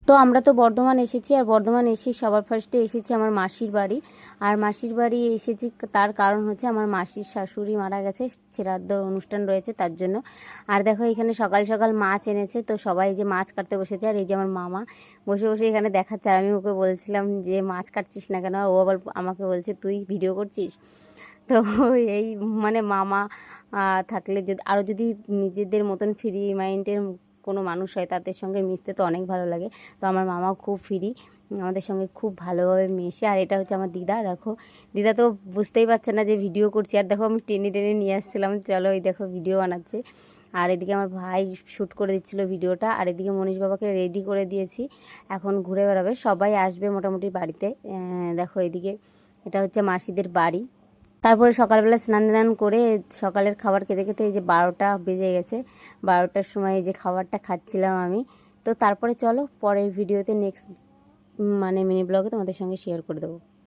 তো আমরা তো বর্ধমান এসেছি, আর বর্ধমান এসে সবার ফার্স্টে এসেছি আমার মাসির বাড়ি। আর মাসির বাড়ি এসেছি তার কারণ হচ্ছে আমার মাসির শাশুড়ি মারা গেছে, শ্রাদ্ধর অনুষ্ঠান রয়েছে তার জন্য। আর দেখো এখানে সকাল সকাল মাছ এনেছে, তো সবাই যে মাছ কাটতে বসেছে। আর এই যে আমার মামা বসে বসে এখানে দেখাচ্ছে। আর আমি ওকে বলছিলাম যে মাছ কাটছিস না কেন, আর ও আবার আমাকে বলছে তুই ভিডিও করছিস। তো এই মানে মামা থাকলে যদি আরও যদি নিজেদের মতন ফ্রি মাইন্ডের কোনো মানুষ হয় তাদের সঙ্গে মিশতে তো অনেক ভালো লাগে। তো আমার মামাও খুব ফ্রি, আমাদের সঙ্গে খুব ভালোভাবে মেশে। আর এটা হচ্ছে আমার দিদা, দেখো দিদা তো বুঝতেই পারছে না যে ভিডিও করছি। আর দেখো আমি টেনে টেনে নিয়ে আসছিলাম, চলো এই দেখো ভিডিও বানাচ্ছে। আর এদিকে আমার ভাই শ্যুট করে দিচ্ছিলো ভিডিওটা। আর এদিকে মনীষ বাবাকে রেডি করে দিয়েছি, এখন ঘুরে বেড়াবে, সবাই আসবে মোটামুটি বাড়িতে। দেখো এদিকে এটা হচ্ছে মাসিদের বাড়ি। তারপরে সকালবেলা স্নান টান করে সকালের খাবার খেতে খেতে এই যে 12টা বেজে গেছে। 12টার সময় এই যে খাবারটা খাচ্ছিলাম আমি। তো তারপরে চলো পরের ভিডিওতে নেক্সট মানে মিনি ব্লগে তোমাদের সঙ্গে শেয়ার করে দেবো।